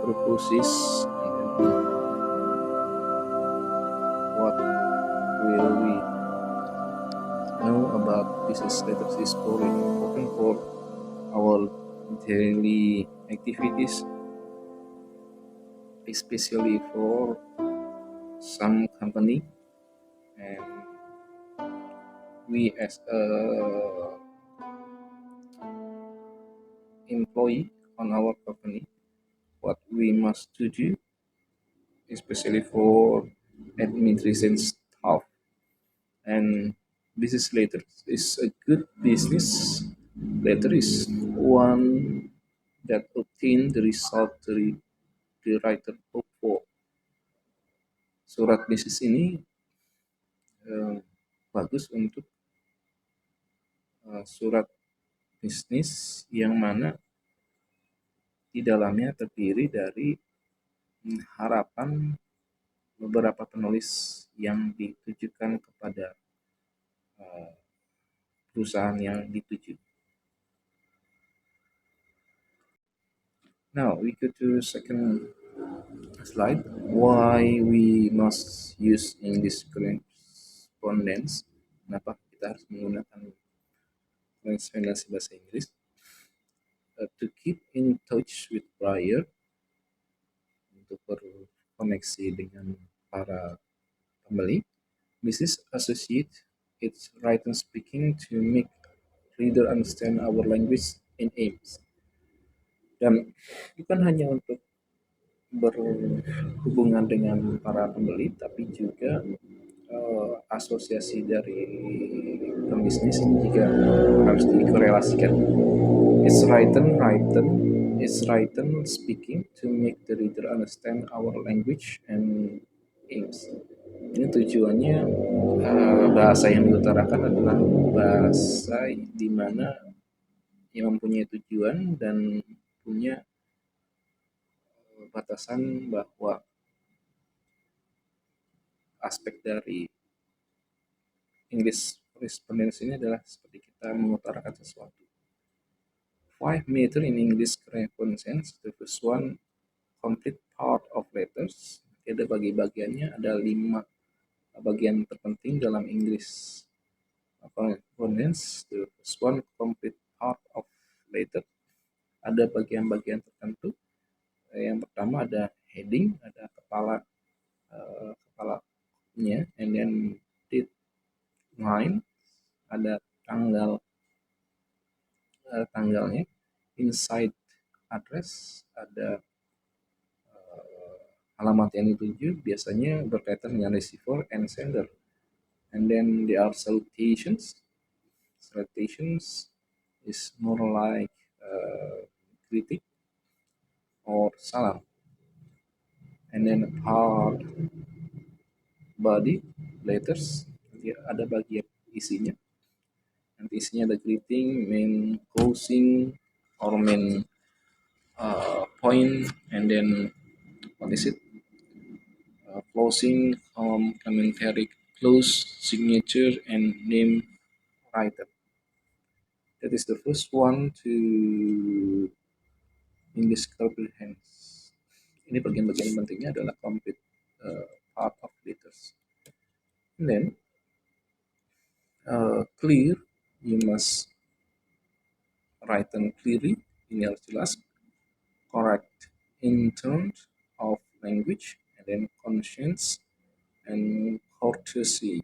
purposes, and then what will we know about business letters is very important for our daily activities, especially for some company, and we as a employee on our company, what we must to do, especially for administration staff. And business letter is a good business letter is one that obtain the result the writer hope for. Surat bisnis ini bagus untuk surat bisnis yang mana di dalamnya terdiri dari harapan beberapa penulis yang ditujukan kepada perusahaan yang dituju. Now we go to second slide. Why we must use English correspondence? Kenapa kita harus menggunakan korespondensi bahasa Inggris? To keep in touch with buyer, untuk berkoneksi dengan para pembeli. Business associate, it's written speaking to make reader understand our language and aims. Dan bukan hanya untuk berhubungan dengan para pembeli, tapi juga asosiasi dari pembisnis ini juga harus dikorelasikan. It's written speaking to make the reader understand our language and aims. Ini tujuannya bahasa yang diutarakan adalah bahasa di mana yang mempunyai tujuan dan punya batasan bahwa aspek dari English correspondence ini adalah seperti kita mengutarakan sesuatu. 5 meter in English correspondence. The first one, complete part of letters. Ada bagi-bagiannya, ada 5 bagian terpenting dalam English correspondence. The first one, complete part of letter. Ada bagian-bagian tertentu. Yang pertama ada heading, ada kepalanya, and then date line, ada tanggalnya, inside address, ada alamat yang dituju, biasanya berkaitan dengan receiver and sender. And then there are salutations. Salutations is more like kritik or salam. And then part body letters, ada bagian isinya. Nanti isinya ada greeting, main closing, or main point, and then what is it? Closing, commentary, close, signature, and name writer. That is the first one to English comprehend. Ini bagian-bagian pentingnya adalah complete part of letters. And then clear, you must write them clearly, ini harus jelas. Correct in terms of language, and then conscience and courtesy.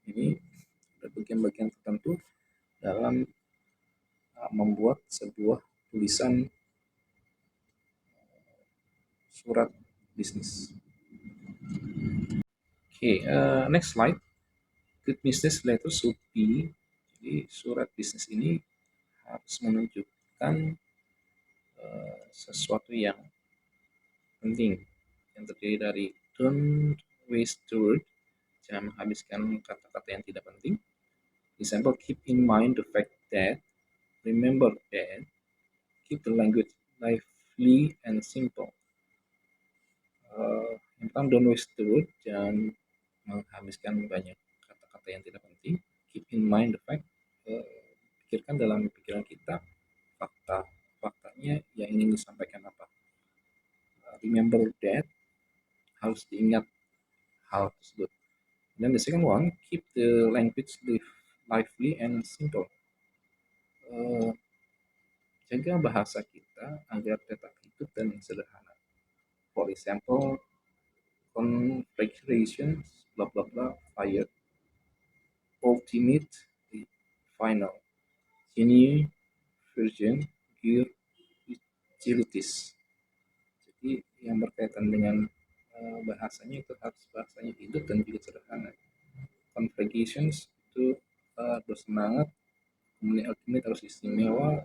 Ini ada bagian-bagian tertentu dalam membuat sebuah tulisan surat bisnis. Okay, next slide. Good business letter should be, jadi surat bisnis ini harus menunjukkan sesuatu yang penting, yang terdiri dari don't waste the word, jangan menghabiskan kata-kata yang tidak penting. Example, keep in mind the fact that, remember that, keep the language lively and simple. Yang pertama, don't waste the word, jangan menghabiskan banyak kata-kata yang tidak penting. Keep in mind the fact, pikirkan dalam pikiran kita faktanya yang ingin disampaikan apa. remember that, harus diingat hal tersebut. Dan the second one, keep the language lively and simple. Jaga bahasa kita agar tetap hidup dan sederhana. For example, configurations, blah blah blah, fire, ultimate, final, genuine version, gear, utilities. Jadi yang berkaitan dengan bahasanya itu harus bahasanya hidup dan juga sederhana. Configurations itu bersemangat, kemudian ultimate harus istimewa,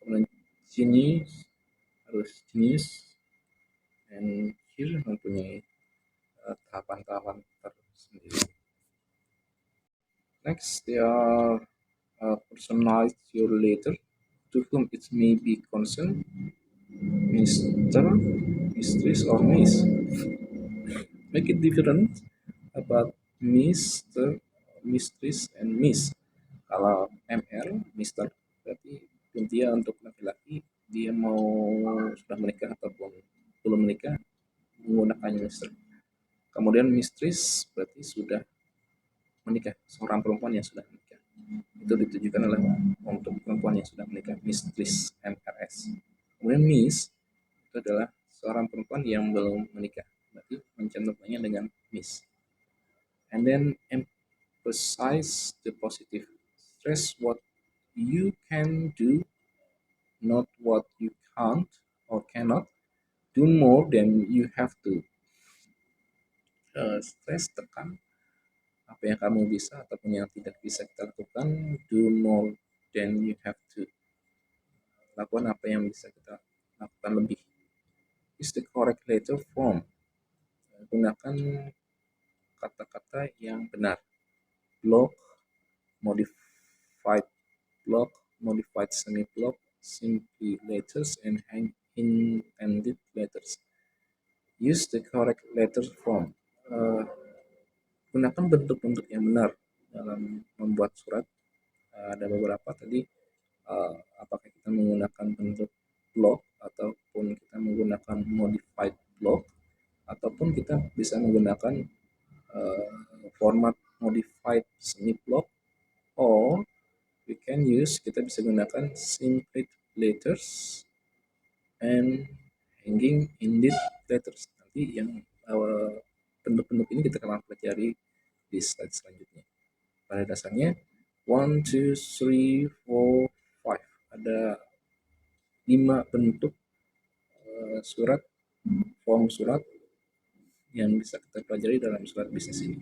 kemudian genius harus genius, dan here mempunyai tahapan-tahapan tersendiri. Next, they are personalize your letter to whom it may be concerned, Mr., Mistress, or Miss. Make it different about Mr., Mistress, and Miss. Kalau MR, Mister, berarti dia untuk laki-laki, dia mau sudah menikah ataupun belum menikah menggunakan Mister. Kemudian Mistress berarti sudah menikah, seorang perempuan yang sudah menikah. Itu ditujukan oleh untuk perempuan yang sudah menikah, Mistress, MRS. Kemudian Miss itu adalah seorang perempuan yang belum menikah, berarti mencantumkannya dengan Miss. And then emphasize the positive. Stress what you can do, not what you can't or cannot. Do more than you have to. Stress tekan apa yang kamu bisa ataupun yang tidak bisa kita lakukan. Do more than you have to. Lakukan apa yang bisa kita lakukan lebih. Is the correct letter form. Gunakan kata-kata yang benar. Block, modified block, modified semi-block, simply letters, and intended letters. Use the correct letter form. Gunakan bentuk-bentuk yang benar dalam membuat surat. Ada beberapa tadi, apakah kita menggunakan bentuk block ataupun kita menggunakan modified block, ataupun kita bisa menggunakan format modified semi-block, or kita bisa gunakan simple letters and hanging indent letters. Nanti yang bentuk-bentuk ini kita akan pelajari di slide selanjutnya. Pada dasarnya 1, 2, 3, 4, 5 ada 5 bentuk surat, form surat yang bisa kita pelajari dalam surat bisnis ini.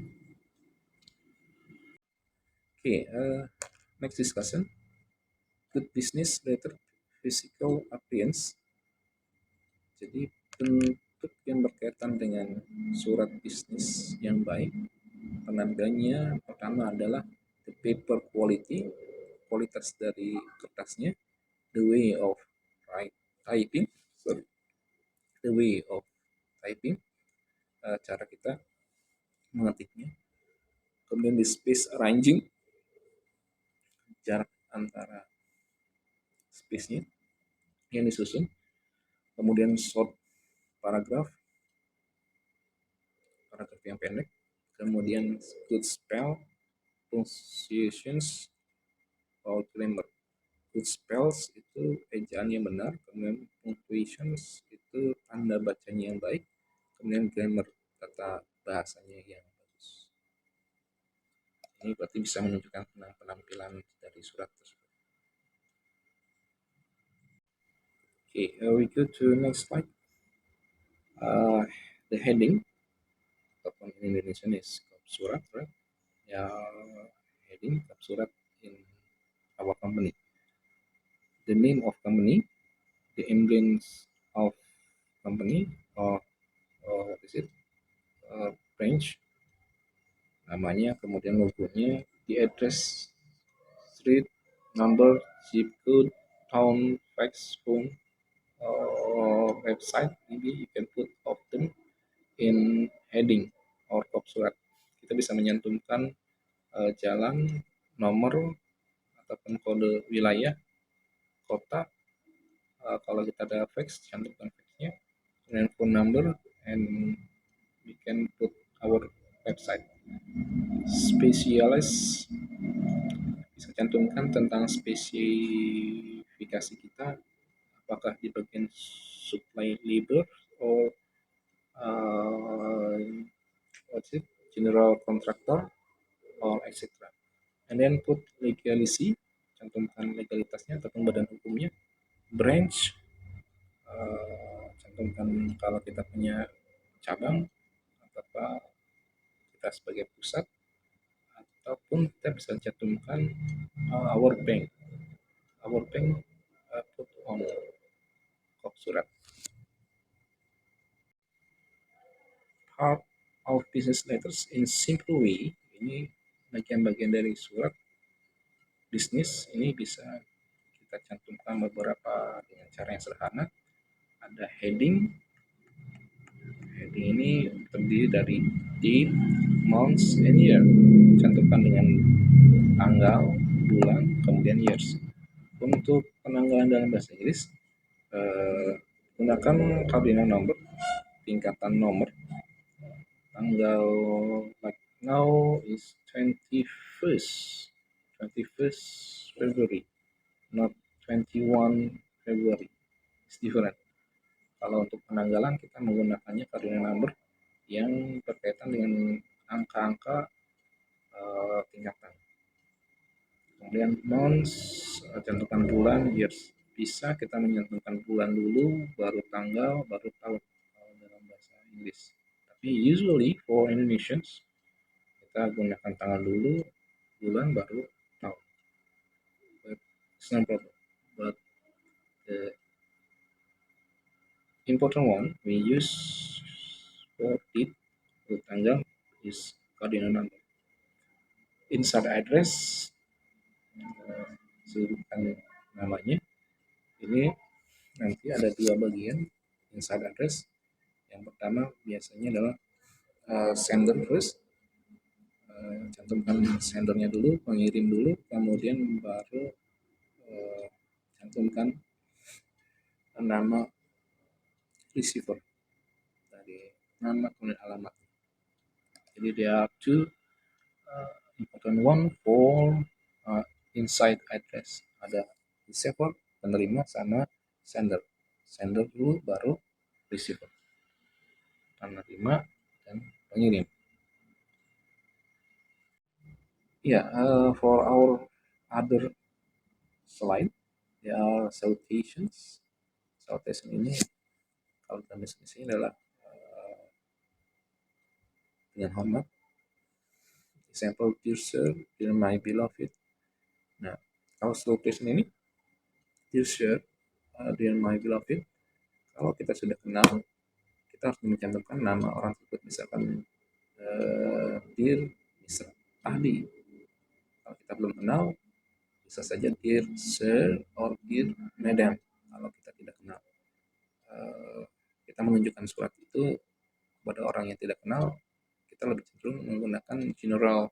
Next discussion. Good business letter physical appearance. Jadi bentuk yang berkaitan dengan surat bisnis yang baik, penandanya pertama adalah the paper quality, kualitas dari kertasnya, the way of typing, cara kita mengetiknya, kemudian the space arranging, jarak antara space-nya yang disusun, kemudian short paragraph yang pendek, kemudian good spell, punctuations, or grammar. Good spells itu ejaannya benar, kemudian punctuations itu tanda bacanya yang baik, kemudian grammar, tata bahasanya yang bagus. Ini berarti bisa menunjukkan penampilan dari surat tersebut. We go to next slide. The heading ataupun in Indonesia is surat, right? Heading surat in our company. The name of company, the emblems of company, or what is it? Branch, namanya, kemudian logonya, the address, street, number, zip code, town, fax, phone, website. Maybe you can put often in heading or top surat. Kita bisa menyantumkan jalan, nomor, ataupun kode wilayah, kota. Kalau kita ada fax, cantumkan faxnya. and phone number, and we can put our website. Spesialis bisa cantumkan tentang spesifikasi kita, apakah di bagian supply labor or uh, what's it, general contractor or etc. And then put legality, cantumkan legalitasnya ataupun badan hukumnya. Branch, cantumkan kalau kita punya cabang atau kita sebagai pusat, ataupun kita bisa cantumkan our bank put on kop surat. Part of business letters in simple way, ini bagian-bagian dari surat bisnis ini bisa kita cantumkan beberapa dengan cara yang sederhana. Ada heading ini terdiri dari date, months, and year, cantumkan dengan tanggal, bulan, kemudian years. Untuk penanggalan dalam bahasa Inggris, gunakan cardinal number, tingkatan nomor. Tanggal like now is 21st February, not 21 February. It's different. Kalau untuk penanggalan kita menggunakannya cardinal number yang berkaitan dengan angka-angka tingkatan. Kemudian months, cantumkan bulan, years. Bisa kita mencantumkan bulan dulu, baru tanggal, baru tahun dalam bahasa Inggris. Tapi usually for Indonesians kita gunakan tanggal dulu, bulan, baru tahun. But it's no problem. But the important one we use for date, tanggal, is cardinal number. Inside address, sebutkan namanya. Ini nanti ada dua bagian inside address. Yang pertama biasanya adalah sender first, cantumkan sendernya dulu, pengirim dulu, kemudian baru cantumkan nama receiver dari nama kemudian alamat. Jadi there are two important one for inside address. Ada receiver, penerima, sama sender. Sender dulu baru receiver, penerima dan pengirim. For our other slide, there are salutations. Salutation ini kalau dalam bahasa Indonesia adalah dengan hormat. Example, dear sir, dear my beloved. Nah, kalau salutation ini, dear sir, dear my beloved, kalau kita sudah kenal, kita harus mencantumkan nama orang tersebut. Misalkan dear Mr. Ahdi. Kalau kita belum kenal, bisa saja dear sir or dear madam. Kalau kita tidak kenal, kita menunjukkan surat itu kepada orang yang tidak kenal, kita lebih cenderung menggunakan general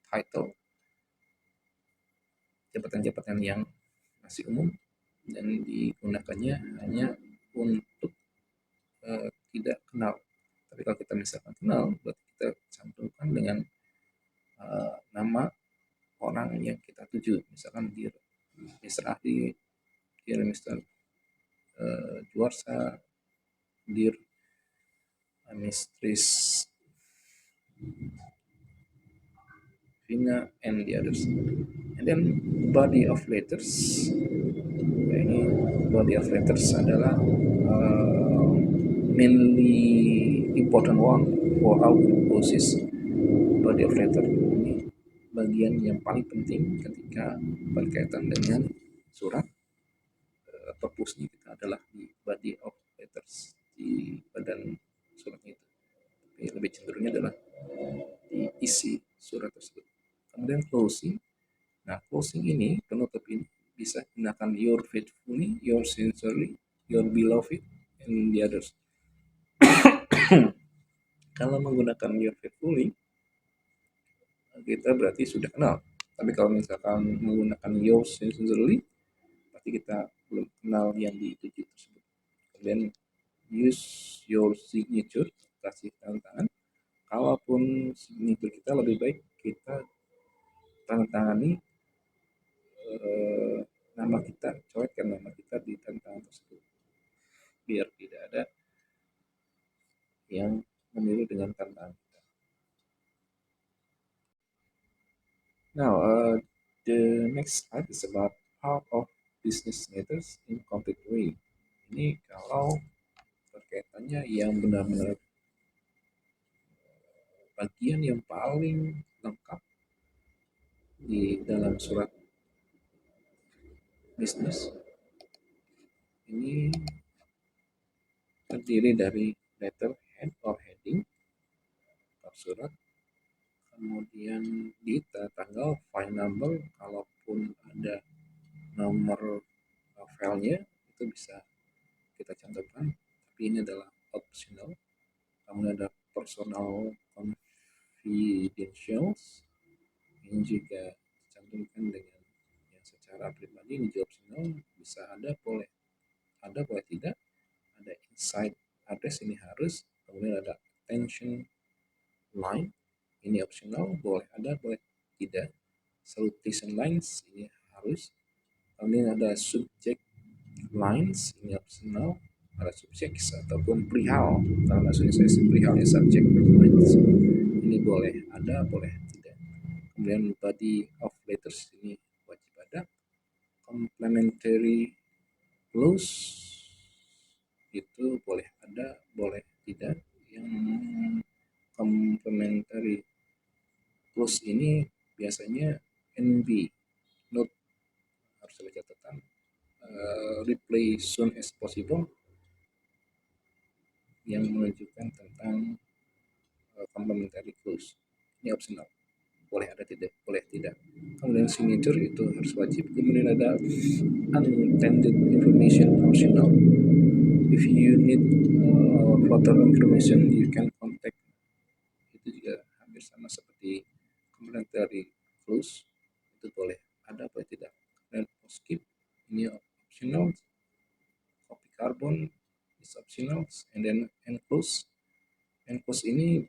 title, jabatan-jabatan yang masih umum, dan digunakannya hanya untuk tidak kenal. Tapi kalau kita misalkan kenal, berarti kita cantumkan dengan nama orang yang kita tuju. Misalkan dear Mr. Ahdi, dear Mr. Juarsa, dear Mistress Vina, and the others. And then body of letters. Ini body of letters adalah mainly important one for our purposes. Body of letter ini bagian yang paling penting ketika berkaitan dengan surat. Purpose-nya kita adalah di body of letters, di badan surat itu. Tapi lebih cenderungnya adalah di isi surat tersebut. Kemudian closing. Nah, closing ini, penutup ini bisa gunakan your faithfully, your sincerely, your beloved, and the others. Kalau menggunakan your faithfully, kita berarti sudah kenal. Tapi kalau misalkan menggunakan your sincerely, berarti kita belum kenal yang dituju tersebut. Kemudian use your signature, kasih tanda tangan. Kalaupun signature kita lebih baik kita tanda tangani nama kita, coretkan nama kita di tanda tangan tersebut biar tidak ada yang meniru dengan tanda tangan kita. Now, the next slide is about part of business matters in complete way. Ini kalau berkaitannya yang benar-benar bagian yang paling lengkap di dalam surat bisnis. Ini terdiri dari letterhead or heading surat, kemudian di tanggal, file number, kalaupun ada nomor filenya itu bisa kita cantumkan, tapi ini adalah optional. Kemudian ada personal confidentials, ini juga cantumkan dengan yang secara pribadi, ini juga optional, bisa ada boleh tidak. Ada inside address, ini harus. Kemudian ada attention line, ini optional, boleh ada boleh tidak. Salutation lines, ini harus. Kemudian ada subject lines, ini optional. Ada subject ataupun perihal, kalau bahasa Indonesia perihalnya subject lines, ini boleh ada boleh tidak. Kemudian body of letters, ini wajib ada. Complementary clause itu boleh ada boleh tidak. Yang complementary clause ini biasanya NB, not, harus ada catatan. Reply soon as possible yang menunjukkan tentang complementary clause, ini optional, boleh ada tidak boleh tidak. Kemudian signature itu harus wajib. Kemudian ada unintended information, optional. If you need further information you can contact, itu juga hampir sama seperti complementary clause, itu boleh ada boleh tidak. Dan postscript ini optional, copy carbon is optional, and then enclose ini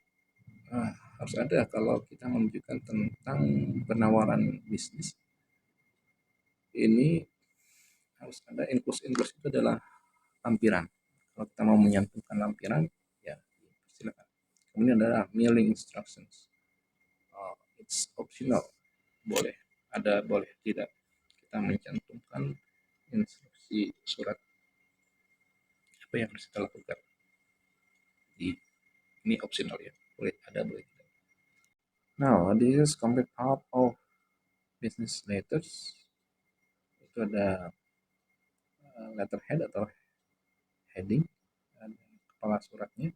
harus ada kalau kita menunjukkan tentang penawaran bisnis. Ini harus ada enclose itu adalah lampiran. Kalau kita mau menyantumkan lampiran, ya silakan. Kemudian ada mailing instructions, it's optional, boleh ada boleh tidak kita mencantumkan instruksi surat apa yang harus kita lakukan. Ini optional ya, boleh ada boleh tidak. Now this is complete part of business letters. Itu ada letterhead atau heading, kepala suratnya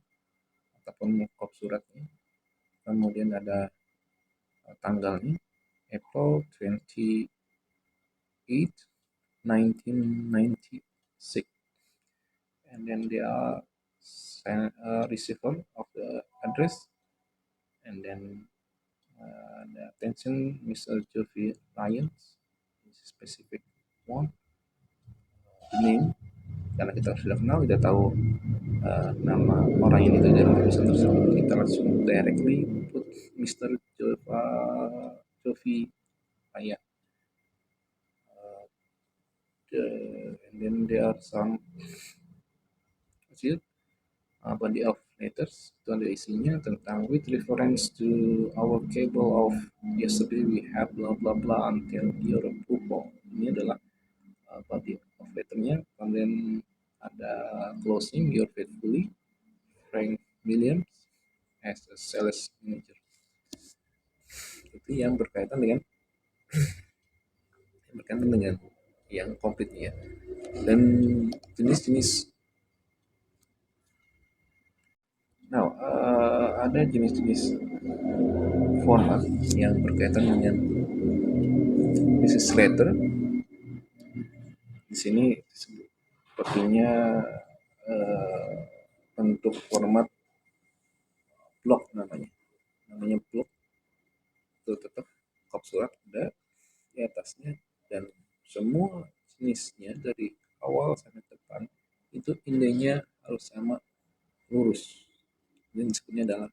ataupun mukop suratnya. Kemudian ada tanggalnya, April 28, 1996, and then they are receiver of the address, and then the attention Mr. Jovi Lyons, specific one, name, karena kita sudah kenal, kita tahu nama orang ini itu dalam tulisan tersebut, kita langsung directly put Mr. Jovi Lyons. And then there are some body of letters, itu ada isinya tentang with reference to our cable of yesterday we have blah blah blah until your approval. Ini adalah body of letternya. Kemudian ada closing, your faithfully Frank Williams as a sales manager. Itu yang berkaitan dengan yang komplit ya. Dan jenis-jenis, ada jenis-jenis format yang berkaitan dengan business letter. Di sini sepertinya bentuk format blok, namanya blok, itu tetap kop surat ada di atasnya, dan semua jenisnya dari awal sampai depan itu indennya harus sama lurus. Ini disebutnya adalah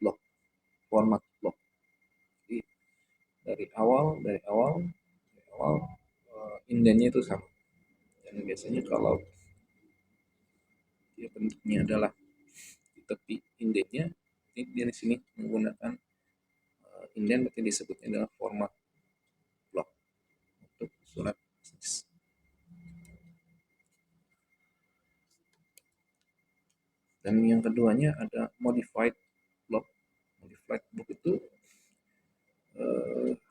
block, format block. Jadi dari awal indennya itu sama. Dan biasanya kalau dia bentuknya adalah di tepi indennya, ini dia di sini menggunakan inden, berarti disebutnya adalah format block untuk surat bisnis. Dan yang keduanya ada modified block. Modified block itu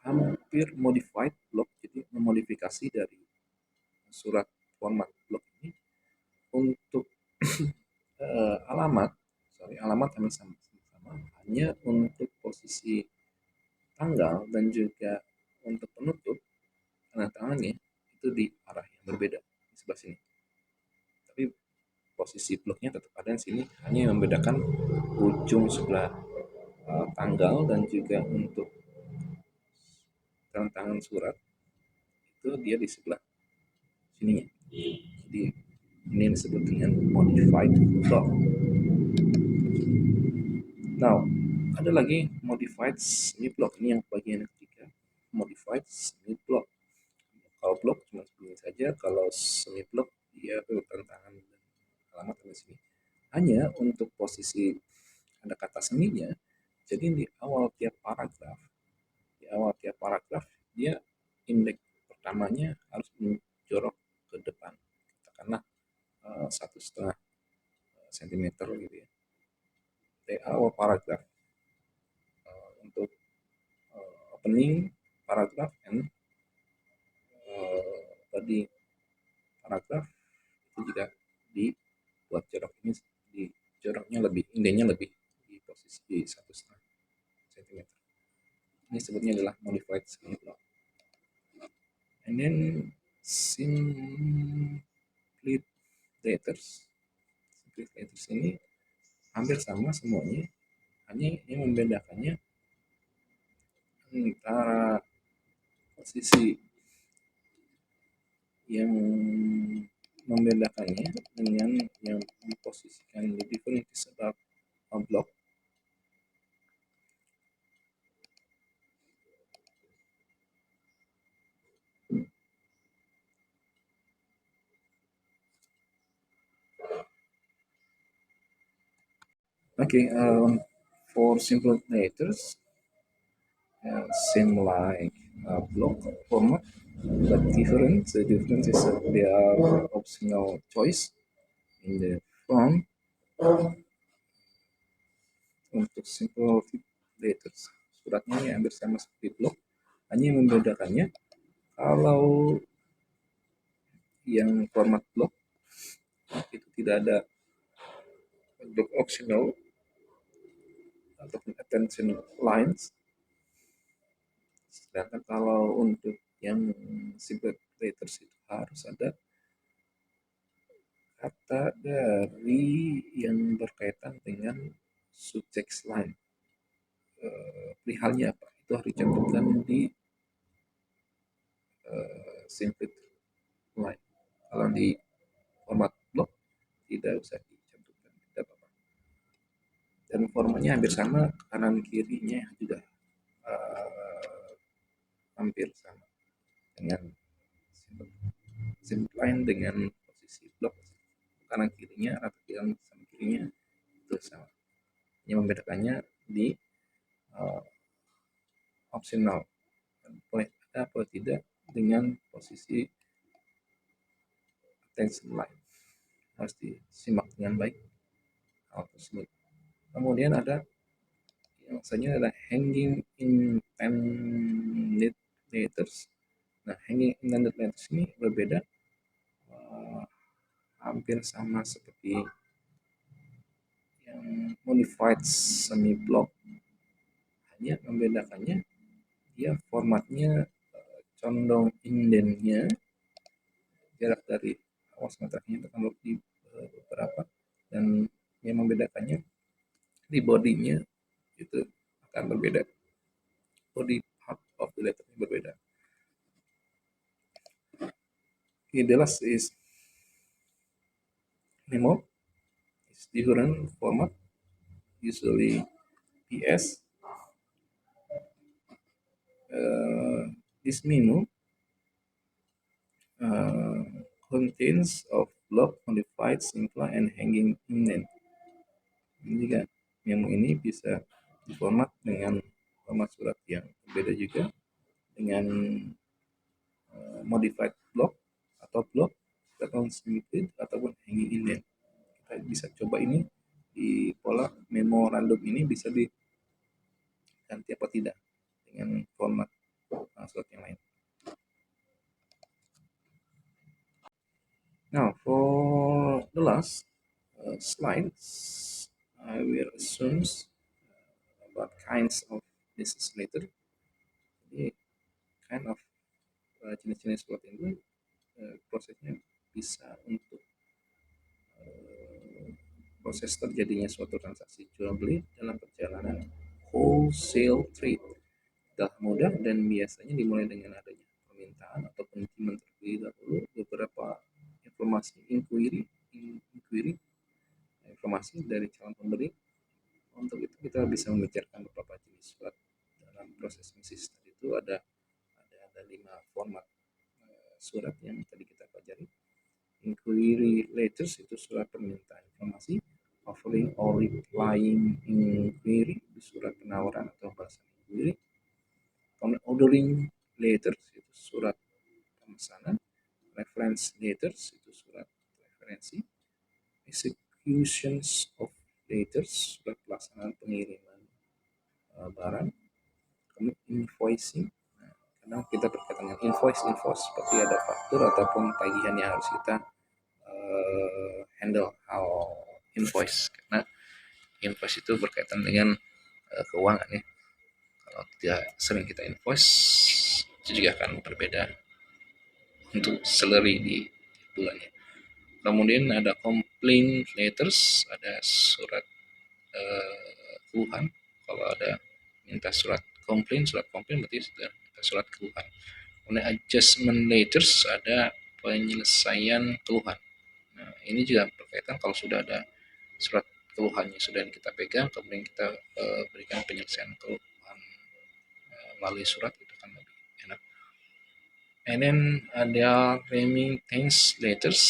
hampir modified block, jadi memodifikasi dari surat format block ini untuk alamat sama hanya untuk posisi tanggal dan juga untuk penutup tanda tangannya itu di arah yang berbeda di sebelah sini. Tapi posisi bloknya tetap ada di sini, hanya yang membedakan ujung sebelah tanggal dan juga untuk tanda tangan surat itu dia di sebelah sininya. Jadi ini disebut dengan modified block. Now, ada lagi modified semi block, ini yang bagian ketiga. Modified semi block. Kalau block cuma segini saja, kalau semi block dia urutan tangan dan alamat di sini. Hanya untuk posisi ada kata seminya, jadi di awal tiap paragraf dia indeks pertamanya harus menjorok ke depan, katakanlah 1,5 cm gitu ya. Dari awal paragraf untuk opening paragraf and body paragraf itu juga dibuat jorok ini, di joroknya lebih, indennya lebih di posisi 1,5 cm. Ini sebutnya adalah modified semi block. And then simply letters. Simply letters ini hampir sama semuanya, hanya yang membedakannya antara posisi yang membedakannya dengan yang memposisikan the different about a block. Okay, for simple letters, same like block format, but different. The difference is that they are optional choice in the front. Untuk simple letters, suratnya yang hampir sama seperti block, hanya yang membedakannya kalau yang format block itu tidak ada block optional ataupun attention lines. Sedangkan kalau untuk yang simple letters itu harus ada kata dari yang berkaitan dengan subtext line. Perihalnya apa? Itu harus dicantumkan di simple line. Kalau di format block tidak usah dicantumkan, tidak apa-apa. Dan formatnya hampir sama, kanan kirinya juga hampir sama dengan simple line dengan posisi block, kanan kirinya atau kanan kirinya itu sama. Yang membedakannya di optional, boleh ada atau tidak dengan posisi attention line, harus disimak dengan baik hal tersebut. Kemudian ada yang selanjutnya adalah hanging intended letters. Nah, hanging intended letters ini berbeda, hampir sama seperti yang modified semi block, hanya membedakannya dia formatnya condong indennya, jarak dari awal sampai terakhirnya akan lebih beberapa, dan yang membedakannya di bodinya itu akan berbeda, body part of the letter berbeda. Okay, the last is memo is different format, usually PS. This memo uh, contains of block modified, simple, and hanging indent. Ini kan memo ini bisa diformat dengan format surat yang berbeda juga dengan modified block atau block atau symmetric ataupun hanging indent. Kita bisa coba ini di pola memorandum ini bisa diganti apa tidak dengan format surat yang lain. Now for the last slides, I will assume about kinds of business letter. Jadi kind of jenis-jenis surat ini prosesnya bisa untuk proses terjadinya suatu transaksi jual beli dalam perjalanan wholesale trade telah mudah dan biasanya dimulai dengan adanya permintaan atau penerimaan terlebih dahulu beberapa informasi inquiry informasi dari calon pembeli. Untuk itu kita bisa membicarakan beberapa jenis surat dalam proses bisnis. Tadi itu ada 5 format surat yang tadi kita pelajari. Inquiry letters itu surat permintaan informasi, offering or replying inquiry itu surat penawaran atau balasan inquiry. Ordering letters itu surat pemesanan, reference letters itu surat referensi, executions of letters surat pelaksanaan pengiriman barang, kemudian invoicing. Kadang kita berkaitan dengan invoice seperti ada faktur ataupun tagihan yang harus kita handle how invoice, karena invoice itu berkaitan dengan keuangan ya. Kalau sering kita invoice itu juga akan berbeda untuk salary di bulannya. Kemudian ada complaint letters, ada surat keluhan. Kalau ada minta surat komplain berarti sudah surat keluhan. Kemudian adjustment letters, ada penyelesaian keluhan. Nah, ini juga berkaitan kalau sudah ada surat keluhannya sudah kita pegang, kemudian kita berikan penyelesaian keluhan melalui surat, itu kan lebih enak. And then ada remittance letters,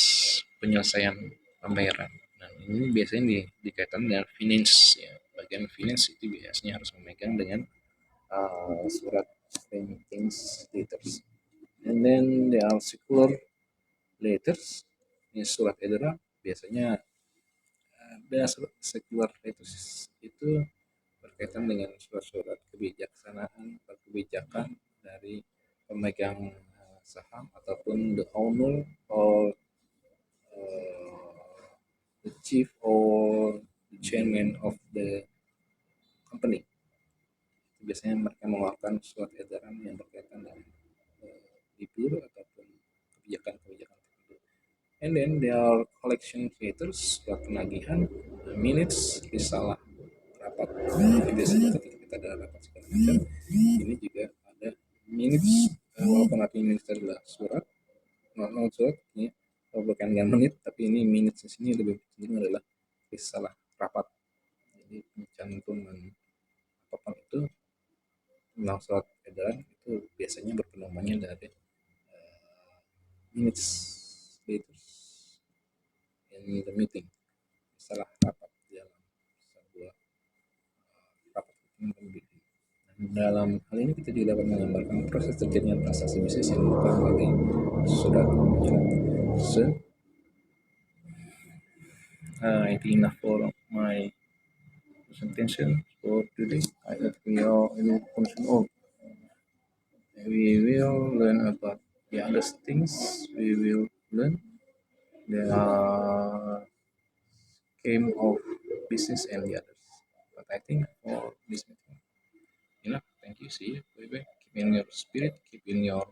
penyelesaian pembayaran. Nah, ini biasanya dikaitkan dengan finance ya. Bagian finance itu biasanya harus memegang dengan surat remittance letters. And then there are circular letters, ini surat edaran. Biasanya ada circular letters itu berkaitan dengan surat-surat kebijaksanaan atau kebijakan dari pemegang saham ataupun the owner or the chief or the chairman of the company. Biasanya mereka mengeluarkan surat edaran yang berkaitan dengan libur ataupun kebijakan-kebijakan tertentu. And then there are collection letters, surat penagihan, minutes, risalah rapat. Biasanya ketika kita ada rapat segala macam, ini juga ada minutes, walaupun arti minutes adalah surat, surat ini bukan dengan menit, tapi ini minutes di sini lebih penting adalah risalah rapat. Jadi pencantuman apapun itu tentang surat edaran itu biasanya berpedomannya dari minutes letters in the meeting, risalah rapat dalam sebuah rapat pembimbing. Dalam hal ini kita juga dapat menggambarkan proses terjadinya transaksi bisnis yang melalui surat menyurat. So, I think enough for my presentation for today. I hope we will function all. We will learn about the other things. We will learn the game of business and the others. But I think for this meeting, enough. Thank you. See you. Bye bye. Keep in your spirit. Keep in your